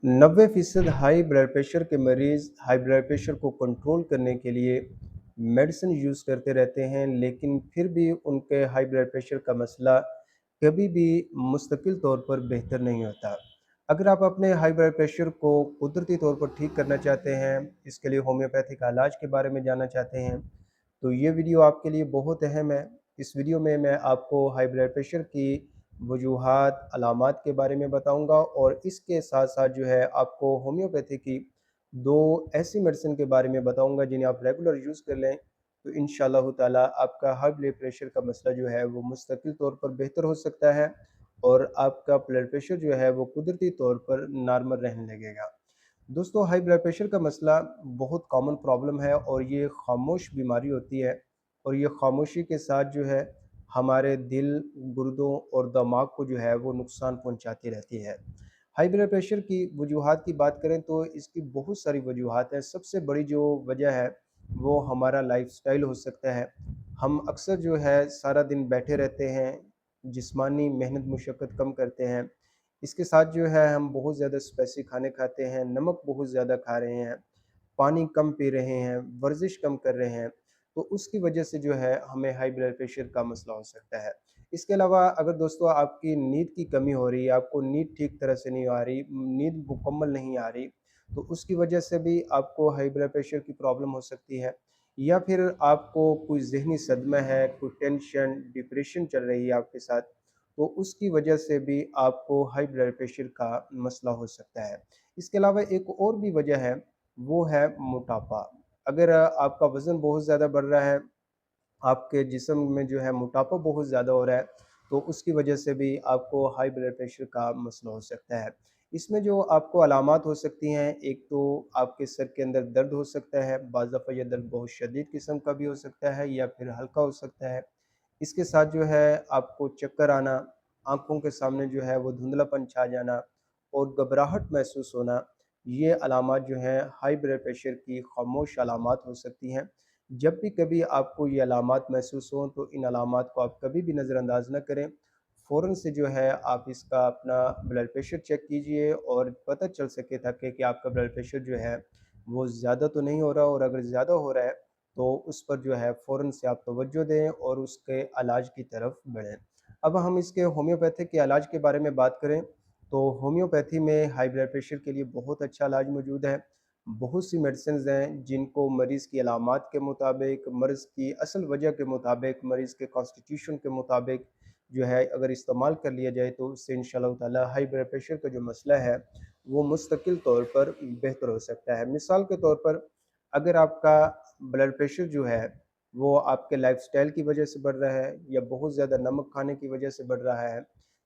90% high blood pressure के मरीज़ high blood pressure को कंट्रोल करने के लिए मेडिसिन यूज़ करते रहते हैं, लेकिन फिर भी उनके हाई ब्लड प्रेशर का मसला कभी भी मुस्तकिल तौर पर बेहतर नहीं होता। अगर आप अपने हाई ब्लड प्रेशर को कुदरती तौर पर ठीक करना चाहते हैं, इसके लिए होम्योपैथिक इलाज के बारे में जानना चाहते हैं, तो ये वीडियो आपके लिए बहुत अहम है। इस वीडियो में मैं आपको हाई ब्लड प्रेशर की वजूहात, अलामात के बारे में बताऊंगा और इसके साथ साथ जो है आपको होम्योपैथी की 2 ऐसी मेडिसिन के बारे में बताऊंगा जिन्हें आप रेगुलर यूज़ कर लें, तो इंशाअल्लाह ताला आपका हाई ब्लड प्रेशर का मसला जो है वो मुस्तकिल तौर पर बेहतर हो सकता है और आपका ब्लड प्रेशर जो है वो कुदरती तौर पर नॉर्मल रहने लगेगा। दोस्तों, हाई ब्लड प्रेशर का मसला बहुत कॉमन प्रॉब्लम है और ये खामोश बीमारी होती है और ये खामोशी के साथ जो है हमारे दिल, गुर्दों और दिमाग को जो है वो नुकसान पहुंचाती रहती है। हाई ब्लड प्रेशर की वजूहात की बात करें तो इसकी बहुत सारी वजूहात हैं। सबसे बड़ी जो वजह है वो हमारा लाइफस्टाइल हो सकता है। हम अक्सर जो है सारा दिन बैठे रहते हैं, जिस्मानी मेहनत मुशक्क़त कम करते हैं। इसके साथ जो है हम बहुत ज़्यादा स्पाइसी खाने खाते हैं, नमक बहुत ज़्यादा खा रहे हैं, पानी कम पी रहे हैं, वर्जिश कम कर रहे हैं, तो उसकी वजह से जो है हमें हाई ब्लड प्रेशर का मसला हो सकता है। इसके अलावा अगर दोस्तों आपकी नींद की कमी हो रही है, आपको नींद ठीक तरह से नहीं आ रही, नींद मुकम्मल नहीं आ रही, तो उसकी वजह से भी आपको हाई ब्लड प्रेशर की प्रॉब्लम हो सकती है। या फिर आपको कोई ज़हनी सदमा है, कोई टेंशन, डिप्रेशन चल रही है आपके साथ, तो उसकी वजह से भी आपको हाई ब्लड प्रेशर का मसला हो सकता है। इसके अलावा एक और भी वजह है, वो है मोटापा। अगर आपका वज़न बहुत ज़्यादा बढ़ रहा है, आपके जिस्म में जो है मोटापा बहुत ज़्यादा हो रहा है, तो उसकी वजह से भी आपको हाई ब्लड प्रेशर का मसला हो सकता है। इसमें जो आपको अलामात हो सकती हैं, एक तो आपके सर के अंदर दर्द हो सकता है, बाज़ दफ़ा ये दर्द बहुत शदीद किस्म का भी हो सकता है या फिर हल्का हो सकता है। इसके साथ जो है आपको चक्कर आना, आँखों के सामने जो है वो धुंधलापन छा जाना और घबराहट महसूस होना, ये अलामात जो हैं हाई ब्लड प्रेशर की खामोश अलामात हो सकती हैं। जब भी कभी आपको ये अलामात महसूस हों तो इन अलामात को आप कभी भी नज़रअंदाज ना करें। फ़ौरन से जो है आप इसका अपना ब्लड प्रेशर चेक कीजिए और पता चल सके ताकि कि आपका ब्लड प्रेशर जो है वो ज़्यादा तो नहीं हो रहा, और अगर ज़्यादा हो रहा है तो उस पर जो है फ़ौरन से आप तवज्जो दें और उसके इलाज की तरफ बढ़ें। अब हम इसके होम्योपैथिक के इलाज के बारे में बात करें तो होम्योपैथी में हाई ब्लड प्रेशर के लिए बहुत अच्छा इलाज मौजूद है। बहुत सी मेडिसिन्स हैं जिनको मरीज़ की अलामात के मुताबिक, मर्ज़ की असल वजह के मुताबिक, मरीज़ के कॉन्स्टिट्यूशन के मुताबिक जो है अगर इस्तेमाल कर लिया जाए तो उससे इंशाअल्लाह ताला हाई ब्लड प्रेशर का जो मसला है वो मुस्तकिल तौर पर बेहतर हो सकता है। मिसाल के तौर पर अगर आपका ब्लड प्रेशर जो है वो आपके लाइफ़स्टाइल की वजह से बढ़ रहा है या बहुत ज़्यादा नमक खाने की वजह से बढ़ रहा है,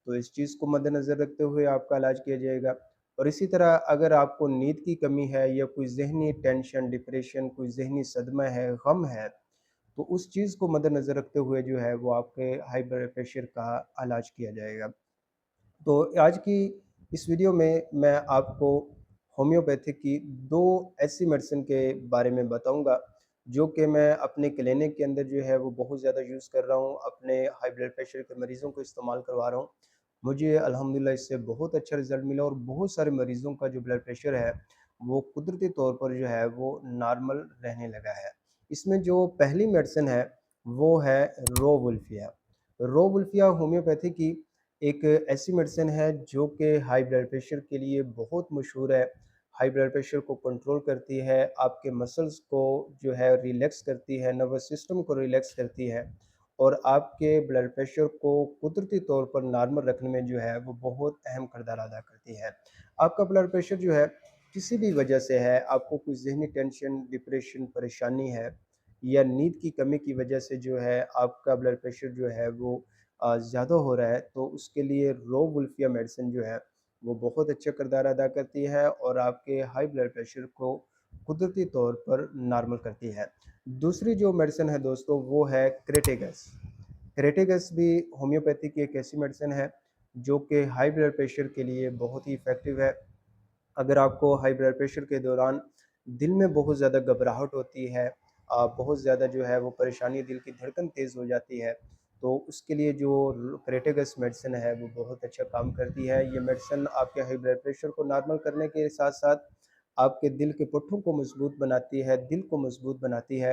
तो इस चीज़ को मद्देनज़र रखते हुए आपका इलाज किया जाएगा। और इसी तरह अगर आपको नींद की कमी है या कोई ज़हनी टेंशन, डिप्रेशन, कोई ज़हनी सदमा है, गम है, तो उस चीज़ को मद्देनज़र रखते हुए जो है वो आपके हाई ब्लड प्रेशर का इलाज किया जाएगा। तो आज की इस वीडियो में मैं आपको होम्योपैथिक की 2 ऐसी मेडिसिन के बारे में बताऊँगा, जो कि मैं अपने क्लिनिक के अंदर जो है वो बहुत ज़्यादा यूज़ कर रहा हूँ, अपने हाई ब्लड प्रेशर के मरीज़ों को इस्तेमाल करवा रहा हूँ। मुझे अल्हम्दुलिल्लाह इससे बहुत अच्छा रिज़ल्ट मिला और बहुत सारे मरीज़ों का जो ब्लड प्रेशर है, वो कुदरती तौर पर जो है वो नॉर्मल रहने लगा है। इसमें जो पहली मेडिसिन है, वो है रोवुल्फिया। रोवुल्फिया होम्योपैथी की एक ऐसी मेडिसिन है जो कि हाई ब्लड प्रेशर के लिए बहुत मशहूर है। हाई ब्लड प्रेशर को कंट्रोल करती है, आपके मसल्स को जो है रिलैक्स करती है, नर्वस सिस्टम को रिलैक्स करती है और आपके ब्लड प्रेशर को कुदरती तौर पर नॉर्मल रखने में जो है वो बहुत अहम किरदार अदा करती है। आपका ब्लड प्रेशर जो है किसी भी वजह से है, आपको कोई ज़हनी टेंशन, डिप्रेशन, परेशानी है या नींद की कमी की वजह से जो है आपका ब्लड प्रेशर जो है वो ज़्यादा हो रहा है, तो उसके लिए रोवुल्फिया मेडिसिन जो है वो बहुत अच्छा किरदार अदा करती है और आपके हाई ब्लड प्रेशर को कुदरती तौर पर नॉर्मल करती है। दूसरी जो मेडिसिन है दोस्तों वो है क्रेटेगस। क्रेटेगस भी होम्योपैथी की एक ऐसी मेडिसिन है जो कि हाई ब्लड प्रेशर के लिए बहुत ही इफ़ेक्टिव है। अगर आपको हाई ब्लड प्रेशर के दौरान दिल में बहुत ज़्यादा घबराहट होती है, बहुत ज़्यादा जो है वो परेशानी, दिल की धड़कन तेज़ हो जाती है, تو اس کے لیے جو کریٹیگس میڈیسن ہے وہ بہت اچھا کام کرتی ہے۔ یہ میڈیسن آپ کے ہائی بلڈ پریشر کو نارمل کرنے کے ساتھ ساتھ آپ کے دل کے پٹھوں کو مضبوط بناتی ہے، دل کو مضبوط بناتی ہے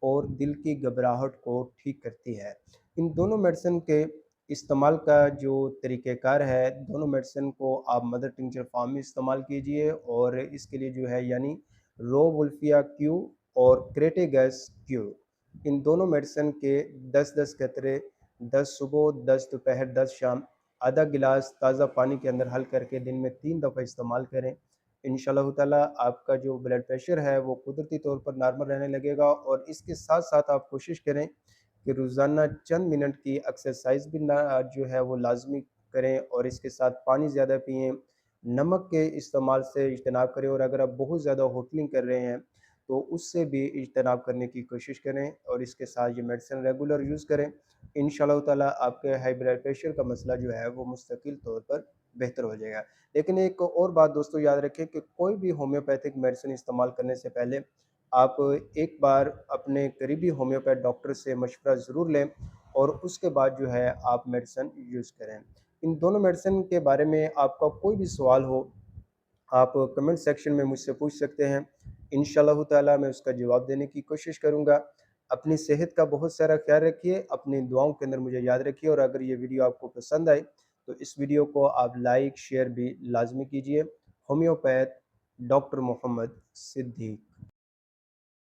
اور دل کی گھبراہٹ کو ٹھیک کرتی ہے۔ ان دونوں میڈیسن کے استعمال کا جو طریقہ کار ہے، دونوں میڈیسن کو آپ مدر ٹنکچر فارم میں استعمال کیجئے، اور اس کے لیے جو ہے یعنی رو وولفیا کیو اور کریٹیگس کیو، ان دونوں میڈیسن کے 10 قطرے 10 صبح، 10 دوپہر، 10 شام، آدھا گلاس تازہ پانی کے اندر حل کر کے دن میں 3 دفعہ استعمال کریں۔ انشاءاللہ تعالی آپ کا جو بلڈ پریشر ہے وہ قدرتی طور پر نارمل رہنے لگے گا، اور اس کے ساتھ ساتھ آپ کوشش کریں کہ روزانہ چند منٹ کی ایکسرسائز بھی جو ہے وہ لازمی کریں، اور اس کے ساتھ پانی زیادہ پئیں، نمک کے استعمال سے اجتناب کریں، اور اگر آپ بہت زیادہ ہوٹلنگ کر رہے ہیں تو اس سے بھی اجتناب کرنے کی کوشش کریں، اور اس کے ساتھ یہ میڈیسن ریگولر یوز کریں۔ انشاءاللہ تعالی آپ کے ہائی بلڈ پریشر کا مسئلہ جو ہے وہ مستقل طور پر بہتر ہو جائے گا۔ لیکن ایک اور بات دوستو یاد رکھیں کہ کوئی بھی ہومیوپیتھک میڈیسن استعمال کرنے سے پہلے آپ ایک بار اپنے قریبی ہومیوپیتھ ڈاکٹر سے مشورہ ضرور لیں، اور اس کے بعد جو ہے آپ میڈیسن یوز کریں۔ ان دونوں میڈیسن کے بارے میں آپ کا کوئی بھی سوال ہو، آپ کمنٹ سیکشن میں مجھ سے پوچھ سکتے ہیں، انشاءاللہ تعالی میں اس کا جواب دینے کی کوشش کروں گا۔ اپنی صحت کا بہت سارا خیال رکھیے، اپنی دعاؤں کے اندر مجھے یاد رکھیے، اور اگر یہ ویڈیو آپ کو پسند آئی تو اس ویڈیو کو آپ لائک شیئر بھی لازمی کیجئے۔ ہومیوپیتھ ڈاکٹر محمد صدیق۔